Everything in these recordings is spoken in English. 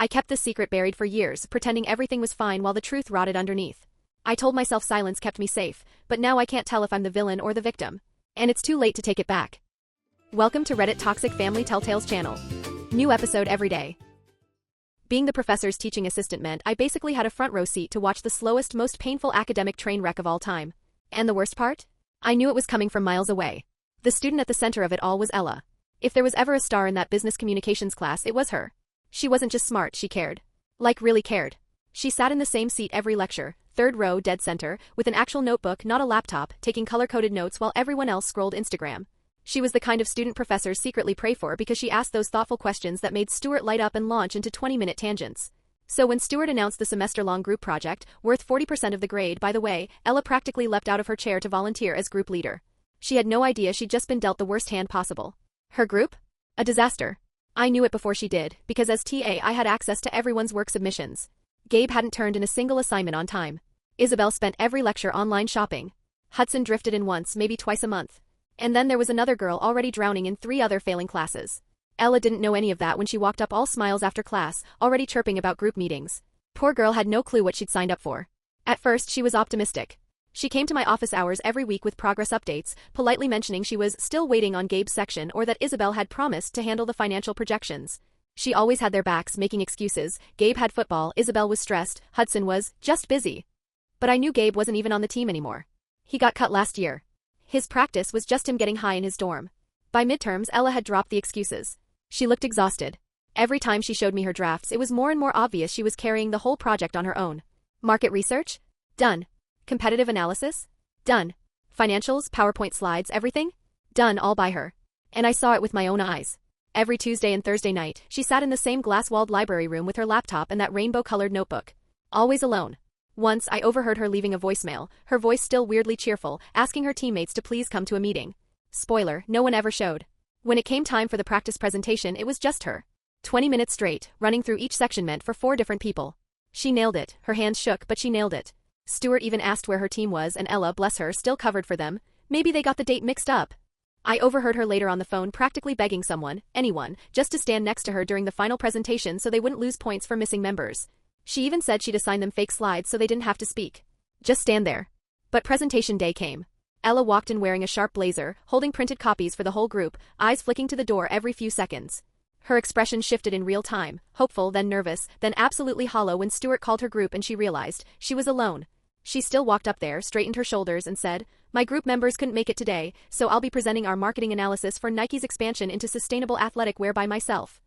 I kept this secret buried for years, pretending everything was fine while the truth rotted underneath. I told myself silence kept me safe, but now I can't tell if I'm the villain or the victim. And it's too late to take it back. Welcome to Reddit Toxic Family Telltales channel. New episode every day. Being the professor's teaching assistant meant I basically had a front row seat to watch the slowest, most painful academic train wreck of all time. And the worst part? I knew it was coming from miles away. The student at the center of it all was Ella. If there was ever a star in that business communications class, it was her. She wasn't just smart, she cared. Like really cared. She sat in the same seat every lecture, third row dead center, with an actual notebook, not a laptop, taking color-coded notes while everyone else scrolled Instagram. She was the kind of student professors secretly pray for because she asked those thoughtful questions that made Stuart light up and launch into 20-minute tangents. So when Stuart announced the semester-long group project, worth 40% of the grade, by the way, Ella practically leapt out of her chair to volunteer as group leader. She had no idea she'd just been dealt the worst hand possible. Her group? A disaster. I knew it before she did, because as TA I had access to everyone's work submissions. Gabe hadn't turned in a single assignment on time. Isabel spent every lecture online shopping. Hudson drifted in once, maybe twice a month. And then there was another girl already drowning in 3 other failing classes. Ella didn't know any of that when she walked up all smiles after class, already chirping about group meetings. Poor girl had no clue what she'd signed up for. At first she was optimistic. She came to my office hours every week with progress updates, politely mentioning she was still waiting on Gabe's section or that Isabel had promised to handle the financial projections. She always had their backs, making excuses. Gabe had football, Isabel was stressed, Hudson was just busy. But I knew Gabe wasn't even on the team anymore. He got cut last year. His practice was just him getting high in his dorm. By midterms, Ella had dropped the excuses. She looked exhausted. Every time she showed me her drafts, it was more and more obvious she was carrying the whole project on her own. Market research? Done. Competitive analysis? Done. Financials, PowerPoint slides, everything? Done all by her. And I saw it with my own eyes. Every Tuesday and Thursday night, she sat in the same glass-walled library room with her laptop and that rainbow-colored notebook. Always alone. Once, I overheard her leaving a voicemail, her voice still weirdly cheerful, asking her teammates to please come to a meeting. Spoiler, no one ever showed. When it came time for the practice presentation, it was just her. 20 minutes straight, running through each section meant for 4 different people. She nailed it, her hands shook, but she nailed it. Stuart even asked where her team was and Ella, bless her, still covered for them. Maybe they got the date mixed up. I overheard her later on the phone practically begging someone, anyone, just to stand next to her during the final presentation so they wouldn't lose points for missing members. She even said she'd assign them fake slides so they didn't have to speak. Just stand there. But presentation day came. Ella walked in wearing a sharp blazer, holding printed copies for the whole group, eyes flicking to the door every few seconds. Her expression shifted in real time, hopeful, then nervous, then absolutely hollow when Stuart called her group and she realized she was alone. She still walked up there, straightened her shoulders and said, "My group members couldn't make it today, so I'll be presenting our marketing analysis for Nike's expansion into sustainable athletic wear by myself."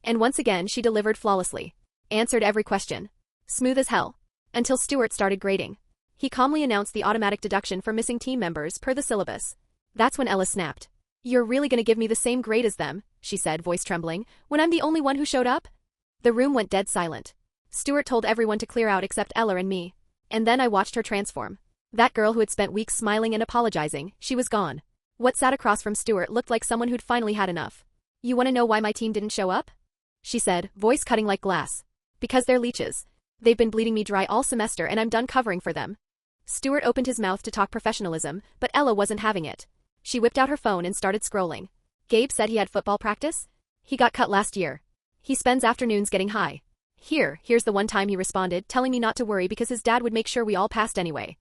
And once again she delivered flawlessly. Answered every question. Smooth as hell. Until Stuart started grading. He calmly announced the automatic deduction for missing team members per the syllabus. That's when Ella snapped. "You're really gonna give me the same grade as them," she said, voice trembling, "when I'm the only one who showed up?" The room went dead silent. Stuart told everyone to clear out except Ella and me. And then I watched her transform. That girl who had spent weeks smiling and apologizing, she was gone. What sat across from Stuart looked like someone who'd finally had enough. "You want to know why my team didn't show up?" she said, voice cutting like glass. "Because they're leeches. They've been bleeding me dry all semester and I'm done covering for them." Stuart opened his mouth to talk professionalism, but Ella wasn't having it. She whipped out her phone and started scrolling. Gabe said he had football practice? He got cut last year. He spends afternoons getting high. Here's the one time he responded, telling me not to worry because his dad would make sure we all passed anyway.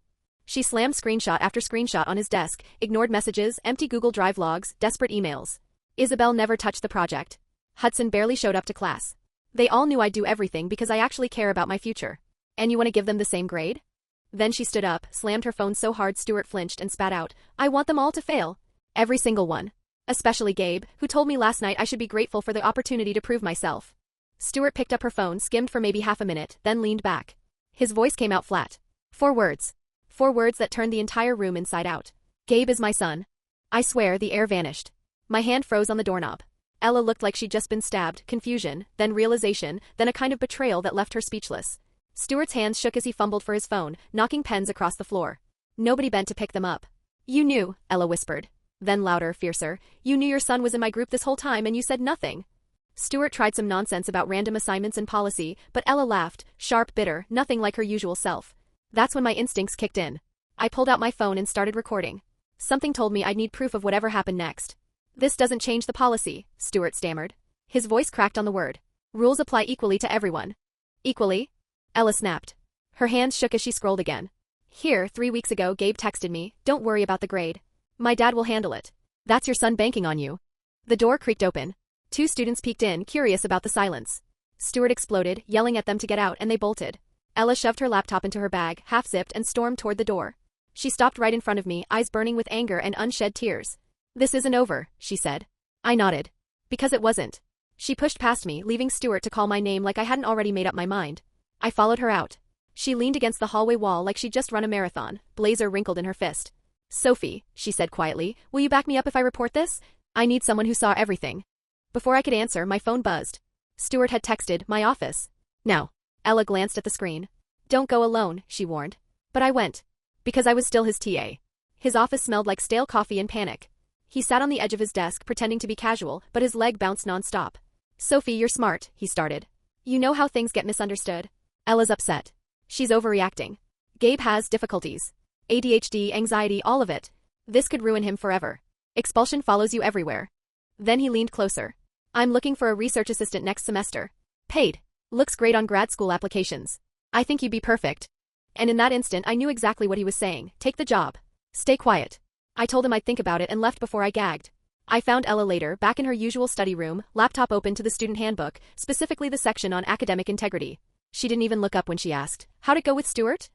She slammed screenshot after screenshot on his desk, ignored messages, empty Google Drive logs, desperate emails. Isabel never touched the project. Hudson barely showed up to class. They all knew I'd do everything because I actually care about my future. And you want to give them the same grade? Then she stood up, slammed her phone so hard Stuart flinched and spat out, "I want them all to fail. Every single one. Especially Gabe, who told me last night I should be grateful for the opportunity to prove myself." Stuart picked up her phone, skimmed for maybe half a minute, then leaned back. His voice came out flat. 4 words. 4 words that turned the entire room inside out. "Gabe is my son." I swear the air vanished. My hand froze on the doorknob. Ella looked like she'd just been stabbed, confusion, then realization, then a kind of betrayal that left her speechless. Stuart's hands shook as he fumbled for his phone, knocking pens across the floor. Nobody bent to pick them up. "You knew," Ella whispered. Then louder, fiercer, "You knew your son was in my group this whole time and you said nothing." Stuart tried some nonsense about random assignments and policy, but Ella laughed, sharp, bitter, nothing like her usual self. That's when my instincts kicked in. I pulled out my phone and started recording. Something told me I'd need proof of whatever happened next. "This doesn't change the policy," Stuart stammered. His voice cracked on the word. Rules apply equally to everyone. Equally? Ella snapped. Her hands shook as she scrolled again. Here, 3 weeks ago Gabe texted me, don't worry about the grade. My dad will handle it. That's your son banking on you. The door creaked open. 2 students peeked in, curious about the silence. Stuart exploded, yelling at them to get out, and they bolted. Ella shoved her laptop into her bag, half-zipped, and stormed toward the door. She stopped right in front of me, eyes burning with anger and unshed tears. This isn't over, she said. I nodded. Because it wasn't. She pushed past me, leaving Stuart to call my name like I hadn't already made up my mind. I followed her out. She leaned against the hallway wall like she'd just run a marathon, blazer wrinkled in her fist. Sophie, she said quietly, will you back me up if I report this? I need someone who saw everything. Before I could answer, my phone buzzed. Stuart had texted, my office. Now. Ella glanced at the screen. Don't go alone, she warned. But I went. Because I was still his TA. His office smelled like stale coffee and panic. He sat on the edge of his desk pretending to be casual, but his leg bounced non-stop. Sophie, you're smart, he started. You know how things get misunderstood. Ella's upset. She's overreacting. Gabe has difficulties. ADHD, anxiety, all of it. This could ruin him forever. Expulsion follows you everywhere. Then he leaned closer. I'm looking for a research assistant next semester. Paid. Looks great on grad school applications. I think you'd be perfect. And in that instant I knew exactly what he was saying. Take the job. Stay quiet. I told him I'd think about it and left before I gagged. I found Ella later, back in her usual study room, laptop open to the student handbook, specifically the section on academic integrity. She didn't even look up when she asked, how'd it go with Stuart?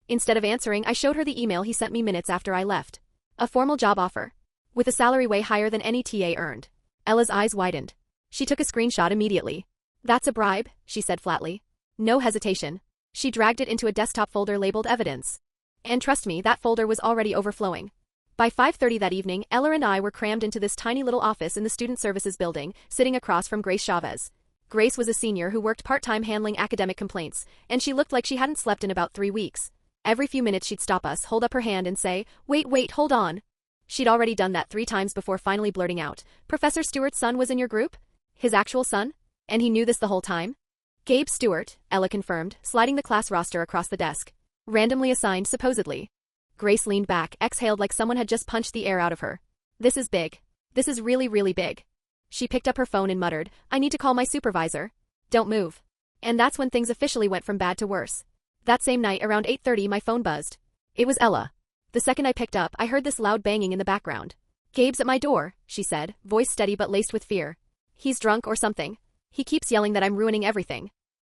Instead of answering, I showed her the email he sent me minutes after I left. A formal job offer. With a salary way higher than any TA earned. Ella's eyes widened. She took a screenshot immediately. That's a bribe, she said flatly. No hesitation. She dragged it into a desktop folder labeled evidence. And trust me, that folder was already overflowing. By 5:30 that evening, Ella and I were crammed into this tiny little office in the Student Services building, sitting across from Grace Chavez. Grace was a senior who worked part-time handling academic complaints, and she looked like she hadn't slept in about 3 weeks. Every few minutes she'd stop us, hold up her hand and say, wait, hold on. She'd already done that 3 times before finally blurting out, Professor Stewart's son was in your group? His actual son? And he knew this the whole time? Gabe Stewart, Ella confirmed, sliding the class roster across the desk. Randomly assigned, supposedly. Grace leaned back, exhaled like someone had just punched the air out of her. This is big. This is really, really big. She picked up her phone and muttered, I need to call my supervisor. Don't move. And that's when things officially went from bad to worse. That same night, around 8:30, my phone buzzed. It was Ella. The second I picked up, I heard this loud banging in the background. Gabe's at my door, she said, voice steady but laced with fear. He's drunk or something. He keeps yelling that I'm ruining everything.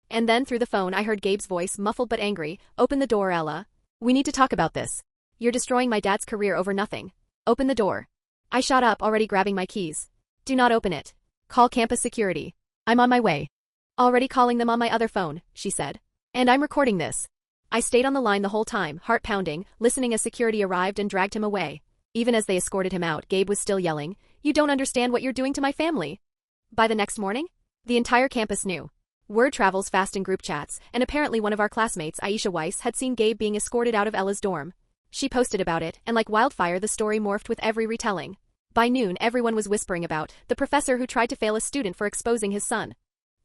And then through the phone I heard Gabe's voice, muffled but angry, open the door, Ella. We need to talk about this. You're destroying my dad's career over nothing. Open the door. I shot up, already grabbing my keys. Do not open it. Call campus security. I'm on my way. Already calling them on my other phone, she said. And I'm recording this. I stayed on the line the whole time, heart pounding, listening as security arrived and dragged him away. Even as they escorted him out, Gabe was still yelling, You don't understand what you're doing to my family. By the next morning, the entire campus knew. Word travels fast in group chats, and apparently one of our classmates, Aisha Weiss, had seen Gabe being escorted out of Ella's dorm. She posted about it, and like wildfire the story morphed with every retelling. By noon, everyone was whispering about the professor who tried to fail a student for exposing his son.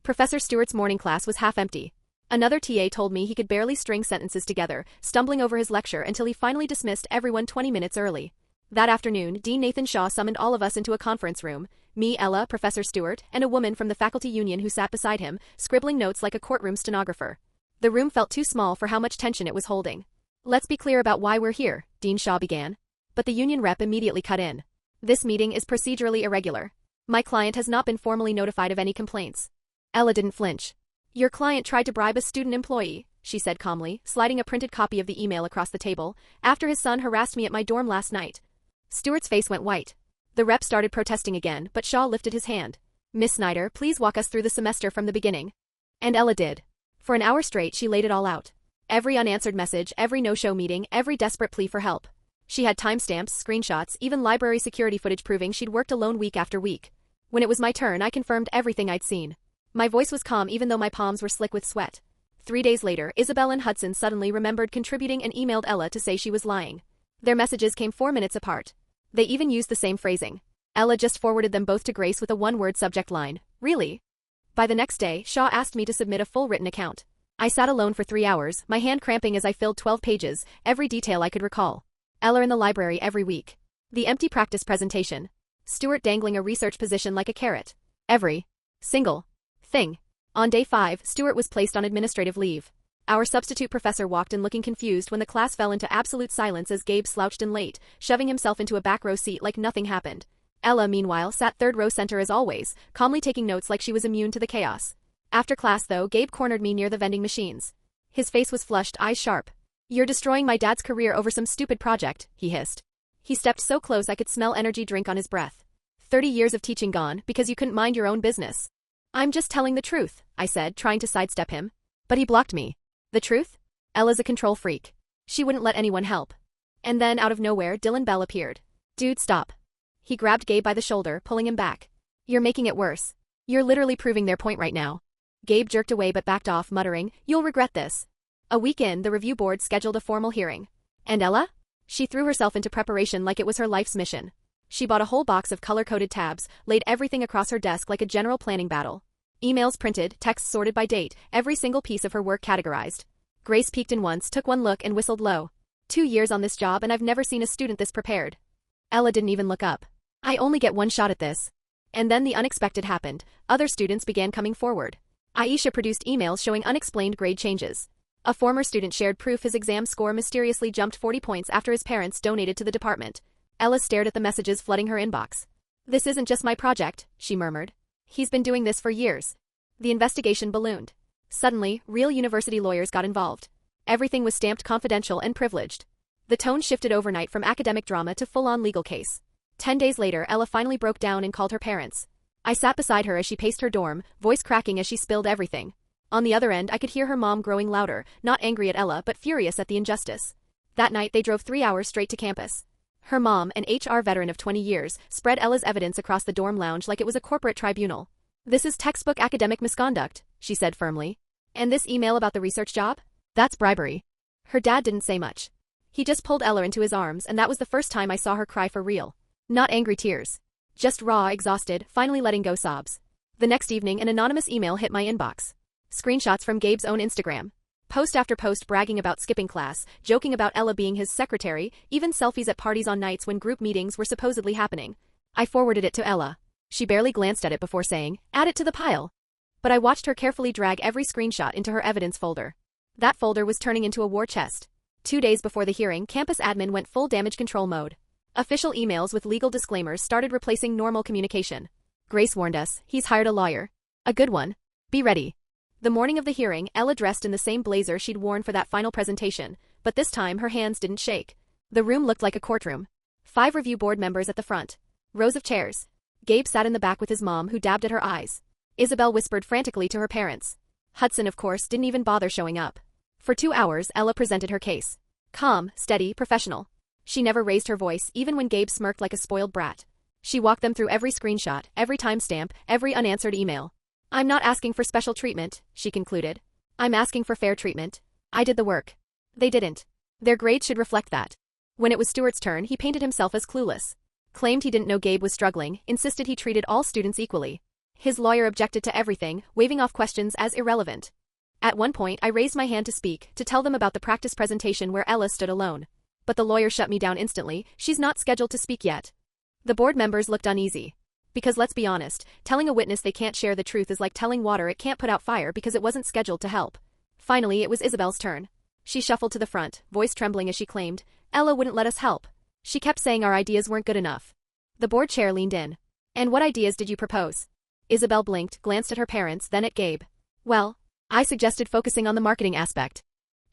Professor Stewart's morning class was half empty. Another TA told me he could barely string sentences together, stumbling over his lecture until he finally dismissed everyone 20 minutes early. That afternoon, Dean Nathan Shaw summoned all of us into a conference room, me, Ella, Professor Stewart, and a woman from the faculty union who sat beside him, scribbling notes like a courtroom stenographer. The room felt too small for how much tension it was holding. Let's be clear about why we're here, Dean Shaw began. But the union rep immediately cut in. This meeting is procedurally irregular. My client has not been formally notified of any complaints. Ella didn't flinch. Your client tried to bribe a student employee, she said calmly, sliding a printed copy of the email across the table, after his son harassed me at my dorm last night. Stewart's face went white. The rep started protesting again, but Shaw lifted his hand. Miss Snyder, please walk us through the semester from the beginning. And Ella did. For an hour straight she laid it all out. Every unanswered message, every no-show meeting, every desperate plea for help. She had timestamps, screenshots, even library security footage proving she'd worked alone week after week. When it was my turn, I confirmed everything I'd seen. My voice was calm even though my palms were slick with sweat. 3 days later, Isabel and Hudson suddenly remembered contributing and emailed Ella to say she was lying. Their messages came 4 minutes apart. They even used the same phrasing. Ella just forwarded them both to Grace with a one-word subject line, really? By the next day, Shaw asked me to submit a full written account. I sat alone for 3 hours, my hand cramping as I filled 12 pages, every detail I could recall. Ella in the library every week. The empty practice presentation. Stewart dangling a research position like a carrot. Every single thing. On day 5, Stuart was placed on administrative leave. Our substitute professor walked in looking confused when the class fell into absolute silence as Gabe slouched in late, shoving himself into a back row seat like nothing happened. Ella, meanwhile, sat third row center as always, calmly taking notes like she was immune to the chaos. After class, though, Gabe cornered me near the vending machines. His face was flushed, eyes sharp. "You're destroying my dad's career over some stupid project," he hissed. He stepped so close I could smell energy drink on his breath. 30 years of teaching gone because you couldn't mind your own business. "I'm just telling the truth," I said, trying to sidestep him. But he blocked me. The truth? Ella's a control freak. She wouldn't let anyone help. And then, out of nowhere, Dylan Bell appeared. "Dude, stop." He grabbed Gabe by the shoulder, pulling him back. "You're making it worse. You're literally proving their point right now." Gabe jerked away but backed off, muttering, "You'll regret this." A week in, the review board scheduled a formal hearing. And Ella? She threw herself into preparation like it was her life's mission. She bought a whole box of color-coded tabs, laid everything across her desk like a general planning battle. Emails printed, texts sorted by date, every single piece of her work categorized. Grace peeked in once, took one look, and whistled low. 2 years on this job and I've never seen a student this prepared. Ella didn't even look up. "I only get one shot at this." And then the unexpected happened. Other students began coming forward. Aisha produced emails showing unexplained grade changes. A former student shared proof his exam score mysteriously jumped 40 points after his parents donated to the department. Ella stared at the messages flooding her inbox. "This isn't just my project," she murmured. "He's been doing this for years." The investigation ballooned. Suddenly, real university lawyers got involved. Everything was stamped confidential and privileged. The tone shifted overnight from academic drama to full-on legal case. 10 days later, Ella finally broke down and called her parents. I sat beside her as she paced her dorm, voice cracking as she spilled everything. On the other end, I could hear her mom growing louder, not angry at Ella but furious at the injustice. That night, they drove 3 hours straight to campus. Her mom, an HR veteran of 20 years, spread Ella's evidence across the dorm lounge like it was a corporate tribunal. "This is textbook academic misconduct," she said firmly. "And this email about the research job? That's bribery." Her dad didn't say much. He just pulled Ella into his arms, and that was the first time I saw her cry for real. Not angry tears. Just raw, exhausted, finally letting go sobs. The next evening, an anonymous email hit my inbox. Screenshots from Gabe's own Instagram. Post after post bragging about skipping class, joking about Ella being his secretary, even selfies at parties on nights when group meetings were supposedly happening. I forwarded it to Ella. She barely glanced at it before saying, "Add it to the pile." But I watched her carefully drag every screenshot into her evidence folder. That folder was turning into a war chest. 2 days before the hearing, campus admin went full damage control mode. Official emails with legal disclaimers started replacing normal communication. Grace warned us, "He's hired a lawyer. A good one. Be ready." The morning of the hearing, Ella dressed in the same blazer she'd worn for that final presentation, but this time her hands didn't shake. The room looked like a courtroom. 5 review board members at the front. Rows of chairs. Gabe sat in the back with his mom, who dabbed at her eyes. Isabel whispered frantically to her parents. Hudson, of course, didn't even bother showing up. For 2 hours, Ella presented her case. Calm, steady, professional. She never raised her voice, even when Gabe smirked like a spoiled brat. She walked them through every screenshot, every timestamp, every unanswered email. "I'm not asking for special treatment," she concluded. "I'm asking for fair treatment. I did the work. They didn't. Their grade should reflect that." When it was Stuart's turn, he painted himself as clueless. Claimed he didn't know Gabe was struggling, insisted he treated all students equally. His lawyer objected to everything, waving off questions as irrelevant. At one point, I raised my hand to speak, to tell them about the practice presentation where Ella stood alone. But the lawyer shut me down instantly. "She's not scheduled to speak yet." The board members looked uneasy. Because let's be honest, telling a witness they can't share the truth is like telling water it can't put out fire because it wasn't scheduled to help. Finally, it was Isabel's turn. She shuffled to the front, voice trembling as she claimed, "Ella wouldn't let us help. She kept saying our ideas weren't good enough." The board chair leaned in. "And what ideas did you propose?" Isabel blinked, glanced at her parents, then at Gabe. "Well, I suggested focusing on the marketing aspect."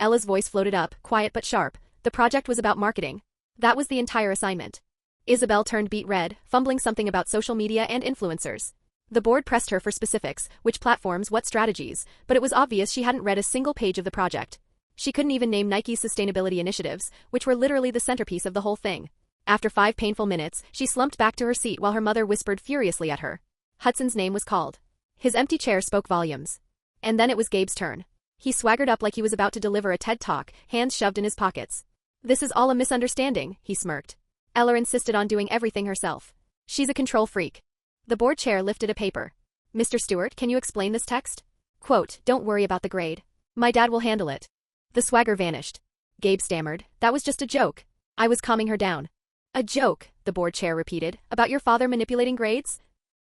Ella's voice floated up, quiet but sharp. The project was about marketing. That was the entire assignment. Isabel turned beet red, fumbling something about social media and influencers. The board pressed her for specifics, which platforms, what strategies, but it was obvious she hadn't read a single page of the project. She couldn't even name Nike's sustainability initiatives, which were literally the centerpiece of the whole thing. After 5 painful minutes, she slumped back to her seat while her mother whispered furiously at her. Hudson's name was called. His empty chair spoke volumes. And then it was Gabe's turn. He swaggered up like he was about to deliver a TED Talk, hands shoved in his pockets. "This is all a misunderstanding," he smirked. Ella insisted on doing everything herself. "She's a control freak." The board chair lifted a paper. "Mr. Stewart, can you explain this text?" Quote, "Don't worry about the grade. My dad will handle it." The swagger vanished. Gabe stammered, "That was just a joke." I was calming her down. "A joke," the board chair repeated, "about your father manipulating grades?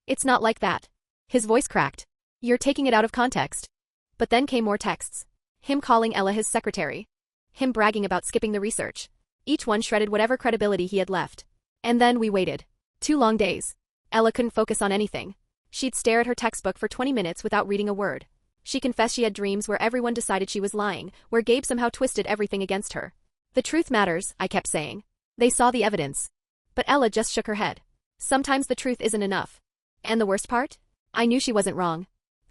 It's not like that." His voice cracked. You're taking it out of context. But then came more texts. Him calling Ella his secretary. Him bragging about skipping the research. Each one shredded whatever credibility he had left. And then we waited. 2 long days. Ella couldn't focus on anything. She'd stare at her textbook for 20 minutes without reading a word. She confessed she had dreams where everyone decided she was lying, where Gabe somehow twisted everything against her. The truth matters, I kept saying. They saw the evidence. But Ella just shook her head. Sometimes the truth isn't enough. And the worst part? I knew she wasn't wrong.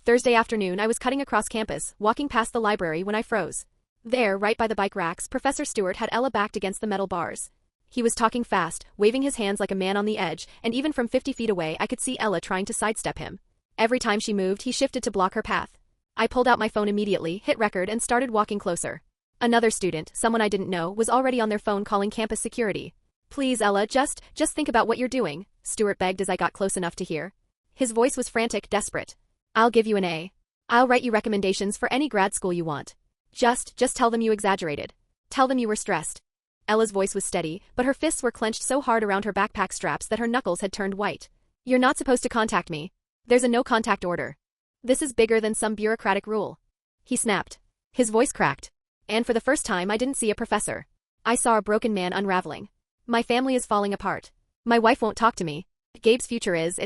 Thursday afternoon I was cutting across campus, walking past the library when I froze. There, right by the bike racks, Professor Stewart had Ella backed against the metal bars. He was talking fast, waving his hands like a man on the edge, and even from 50 feet away I could see Ella trying to sidestep him. Every time she moved, he shifted to block her path. I pulled out my phone immediately, hit record, and started walking closer. Another student, someone I didn't know, was already on their phone calling campus security. Please, Ella, just think about what you're doing, Stewart begged as I got close enough to hear. His voice was frantic, desperate. I'll give you an A. I'll write you recommendations for any grad school you want. Just tell them you exaggerated. Tell them you were stressed. Ella's voice was steady, but her fists were clenched so hard around her backpack straps that her knuckles had turned white. You're not supposed to contact me. There's a no-contact order. This is bigger than some bureaucratic rule. He snapped. His voice cracked. And for the first time I didn't see a professor. I saw a broken man unraveling. My family is falling apart. My wife won't talk to me. Gabe's future is,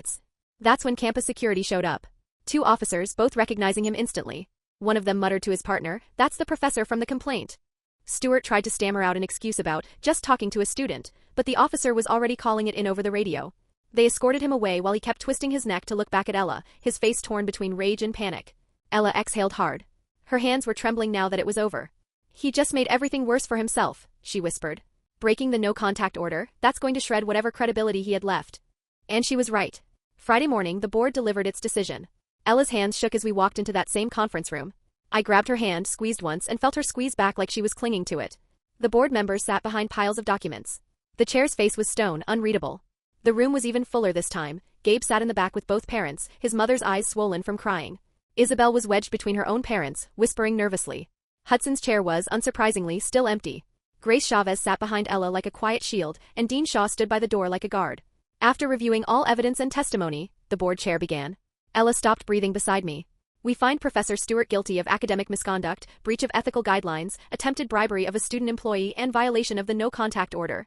That's when campus security showed up. 2 officers, both recognizing him instantly. One of them muttered to his partner, "That's the professor from the complaint." Stewart tried to stammer out an excuse about just talking to a student, but the officer was already calling it in over the radio. They escorted him away while he kept twisting his neck to look back at Ella, his face torn between rage and panic. Ella exhaled hard. Her hands were trembling now that it was over. He just made everything worse for himself, she whispered. Breaking the no-contact order, that's going to shred whatever credibility he had left. And she was right. Friday morning, the board delivered its decision. Ella's hands shook as we walked into that same conference room. I grabbed her hand, squeezed once, and felt her squeeze back like she was clinging to it. The board members sat behind piles of documents. The chair's face was stone, unreadable. The room was even fuller this time. Gabe sat in the back with both parents, his mother's eyes swollen from crying. Isabel was wedged between her own parents, whispering nervously. Hudson's chair was, unsurprisingly, still empty. Grace Chavez sat behind Ella like a quiet shield, and Dean Shaw stood by the door like a guard. After reviewing all evidence and testimony, the board chair began. Ella stopped breathing beside me. We find Professor Stewart guilty of academic misconduct, breach of ethical guidelines, attempted bribery of a student employee, and violation of the no-contact order.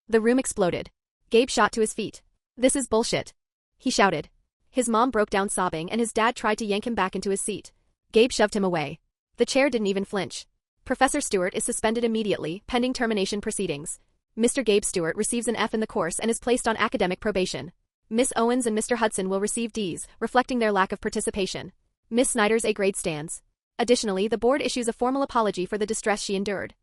The room exploded. Gabe shot to his feet. "This is bullshit," he shouted. His mom broke down sobbing and his dad tried to yank him back into his seat. Gabe shoved him away. The chair didn't even flinch. "Professor Stewart is suspended immediately, pending termination proceedings. Mr. Gabe Stewart receives an F in the course and is placed on academic probation. Miss Owens and Mr. Hudson will receive Ds, reflecting their lack of participation. Miss Snyder's A grade stands. Additionally, the board issues a formal apology for the distress she endured."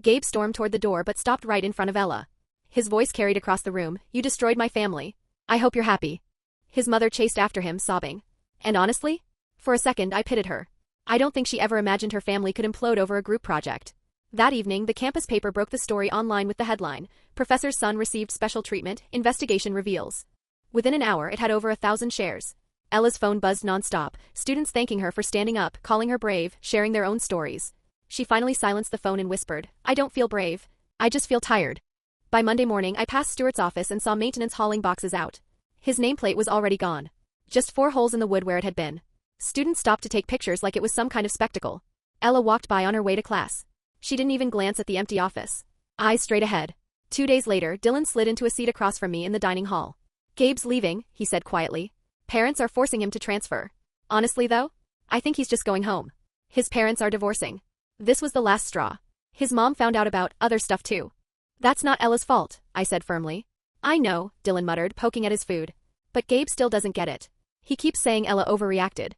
Gabe stormed toward the door but stopped right in front of Ella. His voice carried across the room, "You destroyed my family. I hope you're happy." His mother chased after him, sobbing. And honestly? For a second I pitied her. I don't think she ever imagined her family could implode over a group project. That evening, the campus paper broke the story online with the headline, "Professor's son received special treatment, investigation reveals." Within an hour, it had over 1,000 shares. Ella's phone buzzed nonstop, students thanking her for standing up, calling her brave, sharing their own stories. She finally silenced the phone and whispered, "I don't feel brave. I just feel tired." By Monday morning, I passed Stewart's office and saw maintenance hauling boxes out. His nameplate was already gone. Just 4 holes in the wood where it had been. Students stopped to take pictures like it was some kind of spectacle. Ella walked by on her way to class. She didn't even glance at the empty office. Eyes straight ahead. 2 days later, Dylan slid into a seat across from me in the dining hall. "Gabe's leaving," he said quietly. "Parents are forcing him to transfer. Honestly though, I think he's just going home. His parents are divorcing." This was the last straw. His mom found out about other stuff too. "That's not Ella's fault," I said firmly. "I know," Dylan muttered, poking at his food. "But Gabe still doesn't get it. He keeps saying Ella overreacted."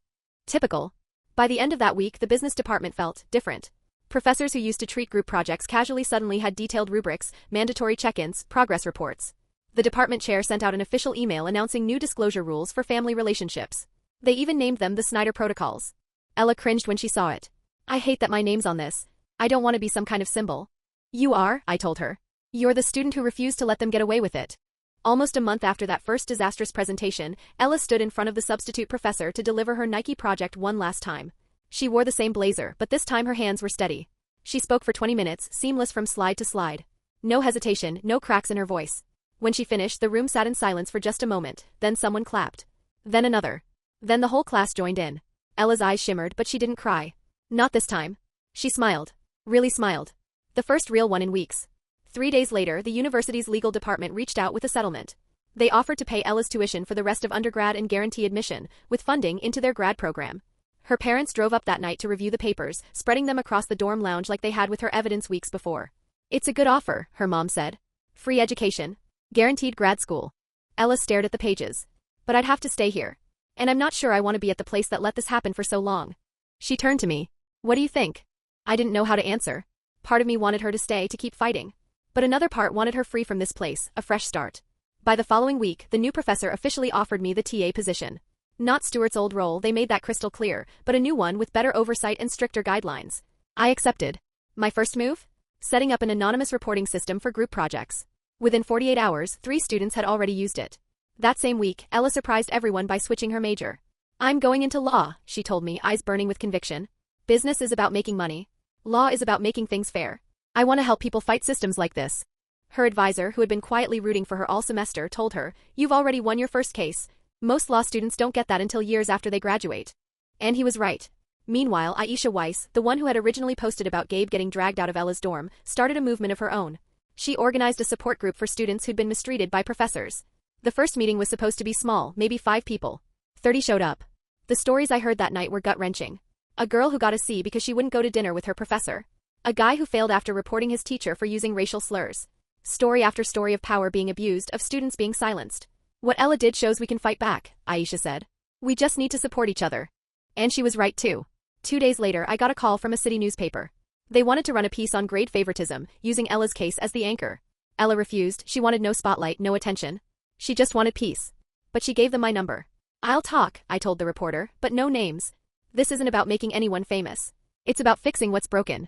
Typical. By the end of that week, the business department felt different. Professors who used to treat group projects casually suddenly had detailed rubrics, mandatory check-ins, progress reports. The department chair sent out an official email announcing new disclosure rules for family relationships. They even named them the Snyder Protocols. Ella cringed when she saw it. "I hate that my name's on this. I don't want to be some kind of symbol." "You are," I told her. "You're the student who refused to let them get away with it." Almost a month after that first disastrous presentation, Ella stood in front of the substitute professor to deliver her Nike project one last time. She wore the same blazer, but this time her hands were steady. She spoke for 20 minutes, seamless from slide to slide. No hesitation, no cracks in her voice. When she finished, the room sat in silence for just a moment, then someone clapped. Then another. Then the whole class joined in. Ella's eyes shimmered, but she didn't cry. Not this time. She smiled. Really smiled. The first real one in weeks. 3 days later, the university's legal department reached out with a settlement. They offered to pay Ella's tuition for the rest of undergrad and guarantee admission, with funding into their grad program. Her parents drove up that night to review the papers, spreading them across the dorm lounge like they had with her evidence weeks before. It's a good offer, her mom said. Free education. Guaranteed grad school. Ella stared at the pages. But I'd have to stay here. And I'm not sure I want to be at the place that let this happen for so long. She turned to me. What do you think? I didn't know how to answer. Part of me wanted her to stay to keep fighting. But another part wanted her free from this place, a fresh start. By the following week, the new professor officially offered me the TA position. Not Stuart's old role, they made that crystal clear, but a new one with better oversight and stricter guidelines. I accepted. My first move? Setting up an anonymous reporting system for group projects. Within 48 hours, 3 students had already used it. That same week, Ella surprised everyone by switching her major. I'm going into law, she told me, eyes burning with conviction. Business is about making money. Law is about making things fair. I want to help people fight systems like this. Her advisor, who had been quietly rooting for her all semester, told her, You've already won your first case. Most law students don't get that until years after they graduate. And he was right. Meanwhile, Aisha Weiss, the one who had originally posted about Gabe getting dragged out of Ella's dorm, started a movement of her own. She organized a support group for students who'd been mistreated by professors. The first meeting was supposed to be small, maybe 5 people. 30 showed up. The stories I heard that night were gut-wrenching. A girl who got a C because she wouldn't go to dinner with her professor. A guy who failed after reporting his teacher for using racial slurs. Story after story of power being abused, of students being silenced. What Ella did shows we can fight back, Aisha said. We just need to support each other. And she was right too. 2 days later, I got a call from a city newspaper. They wanted to run a piece on grade favoritism, using Ella's case as the anchor. Ella refused. She wanted no spotlight, no attention. She just wanted peace. But she gave them my number. I'll talk, I told the reporter, but no names. This isn't about making anyone famous. It's about fixing what's broken.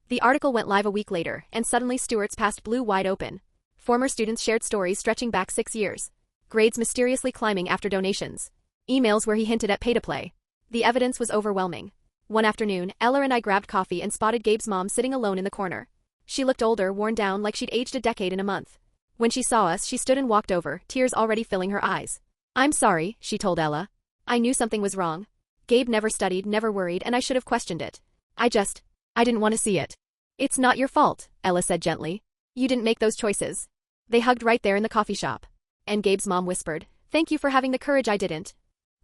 The article went live a week later, and suddenly Stuart's past blew wide open. Former students shared stories stretching back 6 years. Grades mysteriously climbing after donations. Emails where he hinted at pay-to-play. The evidence was overwhelming. One afternoon, Ella and I grabbed coffee and spotted Gabe's mom sitting alone in the corner. She looked older, worn down, like she'd aged a decade in a month. When she saw us, she stood and walked over, tears already filling her eyes. I'm sorry, she told Ella. I knew something was wrong. Gabe never studied, never worried, and I should have questioned it. I didn't want to see it. It's not your fault, Ella said gently. You didn't make those choices. They hugged right there in the coffee shop. And Gabe's mom whispered, Thank you for having the courage I didn't.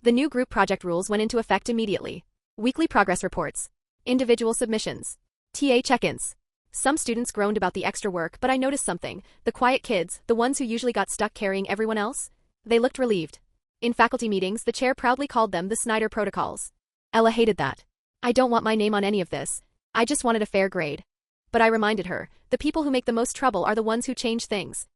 The new group project rules went into effect immediately. Weekly progress reports. Individual submissions. TA check-ins. Some students groaned about the extra work, but I noticed something. The quiet kids, the ones who usually got stuck carrying everyone else, they looked relieved. In faculty meetings, the chair proudly called them the Snyder Protocols. Ella hated that. I don't want my name on any of this. I just wanted a fair grade. But I reminded her, the people who make the most trouble are the ones who change things.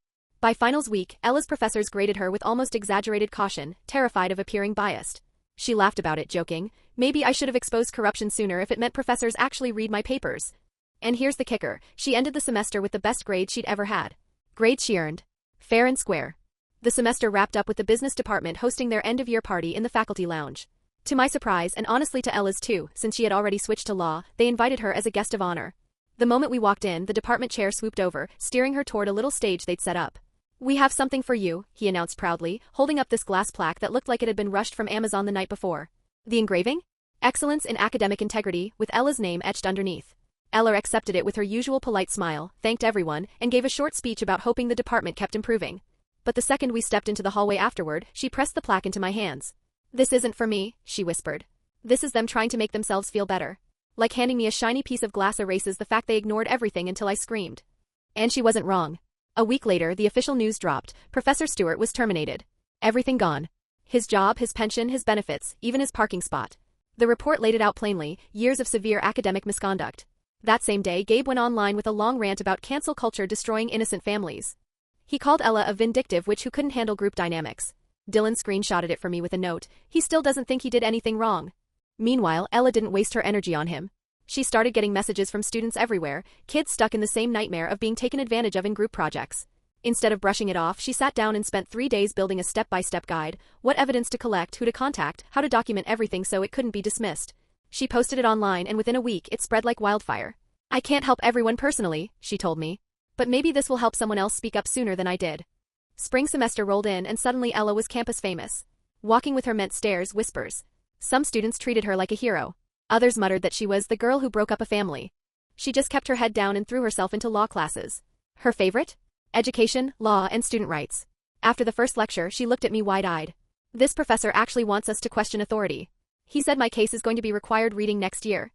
By finals week, Ella's professors graded her with almost exaggerated caution, terrified of appearing biased. She laughed about it, joking, maybe I should have exposed corruption sooner if it meant professors actually read my papers. And here's the kicker, she ended the semester with the best grade she'd ever had. Grades she earned. Fair and square. The semester wrapped up with the business department hosting their end-of-year party in the faculty lounge. To my surprise, and honestly to Ella's too, since she had already switched to law, they invited her as a guest of honor. The moment we walked in, the department chair swooped over, steering her toward a little stage they'd set up. We have something for you, he announced proudly, holding up this glass plaque that looked like it had been rushed from Amazon the night before. The engraving? Excellence in Academic Integrity, with Ella's name etched underneath. Ella accepted it with her usual polite smile, thanked everyone, and gave a short speech about hoping the department kept improving. But the second we stepped into the hallway afterward, she pressed the plaque into my hands. This isn't for me, she whispered. This is them trying to make themselves feel better. Like handing me a shiny piece of glass erases the fact they ignored everything until I screamed. And she wasn't wrong. A week later, the official news dropped. Professor Stuart was terminated. Everything gone. His job, his pension, his benefits, even his parking spot. The report laid it out plainly, years of severe academic misconduct. That same day, Gabe went online with a long rant about cancel culture destroying innocent families. He called Ella a vindictive witch who couldn't handle group dynamics. Dylan screenshotted it for me with a note. He still doesn't think he did anything wrong. Meanwhile, Ella didn't waste her energy on him. She started getting messages from students everywhere, kids stuck in the same nightmare of being taken advantage of in group projects. Instead of brushing it off, she sat down and spent 3 days building a step-by-step guide, what evidence to collect, who to contact, how to document everything so it couldn't be dismissed. She posted it online and within a week it spread like wildfire. I can't help everyone personally, she told me. But maybe this will help someone else speak up sooner than I did. Spring semester rolled in and suddenly Ella was campus famous. Walking with her meant stares, whispers. Some students treated her like a hero. Others muttered that she was the girl who broke up a family. She just kept her head down and threw herself into law classes. Her favorite? Education, law, and student rights. After the first lecture, she looked at me wide-eyed. This professor actually wants us to question authority. He said my case is going to be required reading next year.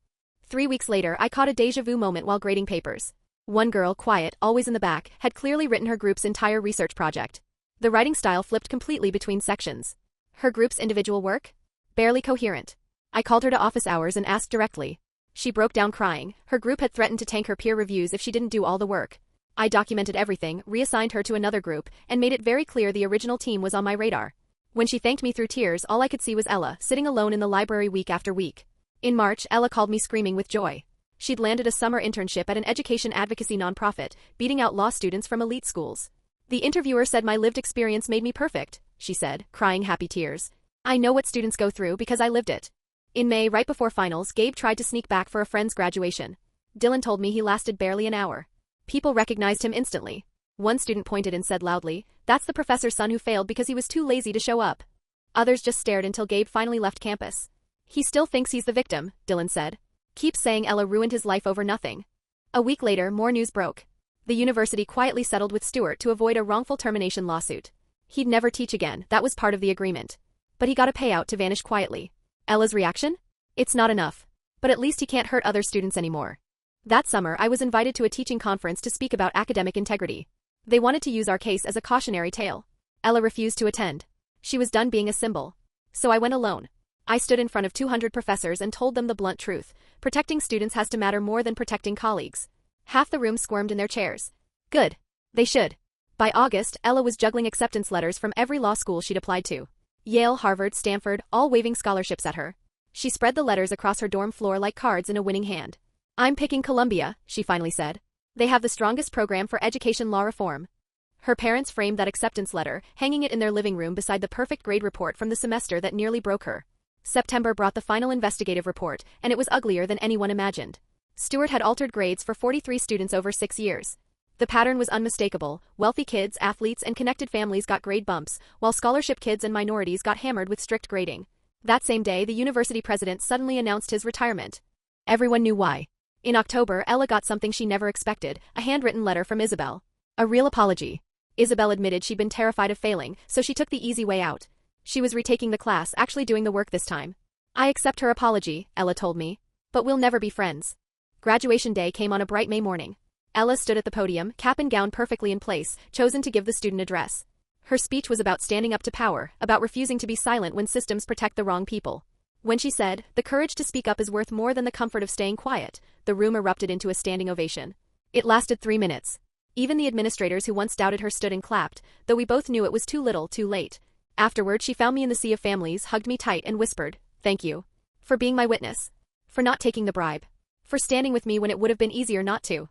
3 weeks later, I caught a déjà vu moment while grading papers. One girl, quiet, always in the back, had clearly written her group's entire research project. The writing style flipped completely between sections. Her group's individual work? Barely coherent. I called her to office hours and asked directly. She broke down crying. Her group had threatened to tank her peer reviews if she didn't do all the work. I documented everything, reassigned her to another group, and made it very clear the original team was on my radar. When she thanked me through tears, all I could see was Ella, sitting alone in the library week after week. In March, Ella called me screaming with joy. She'd landed a summer internship at an education advocacy nonprofit, beating out law students from elite schools. The interviewer said my lived experience made me perfect, she said, crying happy tears. I know what students go through because I lived it. In May, right before finals, Gabe tried to sneak back for a friend's graduation. Dylan told me he lasted barely an hour. People recognized him instantly. One student pointed and said loudly, "That's the professor's son who failed because he was too lazy to show up." Others just stared until Gabe finally left campus. He still thinks he's the victim, Dylan said. Keeps saying Ella ruined his life over nothing. A week later, more news broke. The university quietly settled with Stewart to avoid a wrongful termination lawsuit. He'd never teach again, that was part of the agreement. But he got a payout to vanish quietly. Ella's reaction? It's not enough. But at least he can't hurt other students anymore. That summer, I was invited to a teaching conference to speak about academic integrity. They wanted to use our case as a cautionary tale. Ella refused to attend. She was done being a symbol. So I went alone. I stood in front of 200 professors and told them the blunt truth. Protecting students has to matter more than protecting colleagues. Half the room squirmed in their chairs. Good. They should. By August, Ella was juggling acceptance letters from every law school she'd applied to. Yale, Harvard, Stanford, all waving scholarships at her. She spread the letters across her dorm floor like cards in a winning hand. I'm picking Columbia, she finally said. They have the strongest program for education law reform. Her parents framed that acceptance letter, hanging it in their living room beside the perfect grade report from the semester that nearly broke her. September brought the final investigative report, and it was uglier than anyone imagined. Stewart had altered grades for 43 students over 6 years. The pattern was unmistakable. Wealthy kids, athletes, and connected families got grade bumps, while scholarship kids and minorities got hammered with strict grading. That same day, the university president suddenly announced his retirement. Everyone knew why. In October, Ella got something she never expected, a handwritten letter from Isabel. A real apology. Isabel admitted she'd been terrified of failing, so she took the easy way out. She was retaking the class, actually doing the work this time. I accept her apology, Ella told me. But we'll never be friends. Graduation day came on a bright May morning. Ella stood at the podium, cap and gown perfectly in place, chosen to give the student address. Her speech was about standing up to power, about refusing to be silent when systems protect the wrong people. When she said, "The courage to speak up is worth more than the comfort of staying quiet," the room erupted into a standing ovation. It lasted 3 minutes. Even the administrators who once doubted her stood and clapped, though we both knew it was too little, too late. Afterward, she found me in the sea of families, hugged me tight, and whispered, "Thank you. For being my witness. For not taking the bribe. For standing with me when it would have been easier not to."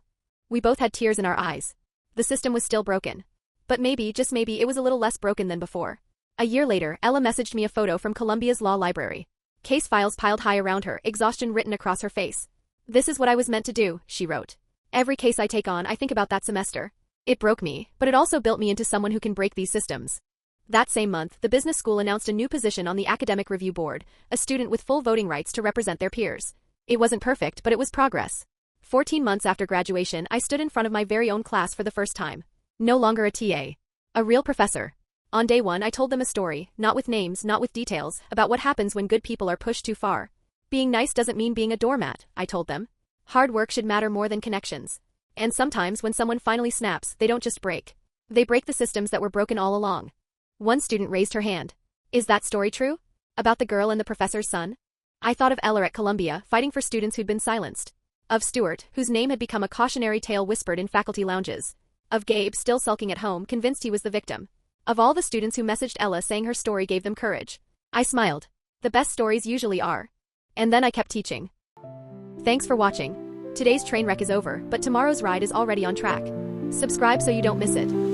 We both had tears in our eyes. The system was still broken. But maybe, just maybe, it was a little less broken than before. A year later, Ella messaged me a photo from Columbia's law library. Case files piled high around her, exhaustion written across her face. "This is what I was meant to do," she wrote. "Every case I take on, I think about that semester. It broke me, but it also built me into someone who can break these systems." That same month, the business school announced a new position on the academic review board, a student with full voting rights to represent their peers. It wasn't perfect, but it was progress. 14 months after graduation, I stood in front of my very own class for the first time. No longer a TA. A real professor. On day one, I told them a story, not with names, not with details, about what happens when good people are pushed too far. Being nice doesn't mean being a doormat, I told them. Hard work should matter more than connections. And sometimes when someone finally snaps, they don't just break. They break the systems that were broken all along. One student raised her hand. Is that story true? About the girl and the professor's son? I thought of Ella at Columbia, fighting for students who'd been silenced. Of Stewart, whose name had become a cautionary tale whispered in faculty lounges. Of Gabe, still sulking at home, convinced he was the victim. Of all the students who messaged Ella saying her story gave them courage. I smiled. The best stories usually are. And then I kept teaching. Thanks for watching. Today's train wreck is over, but tomorrow's ride is already on track. Subscribe so you don't miss it.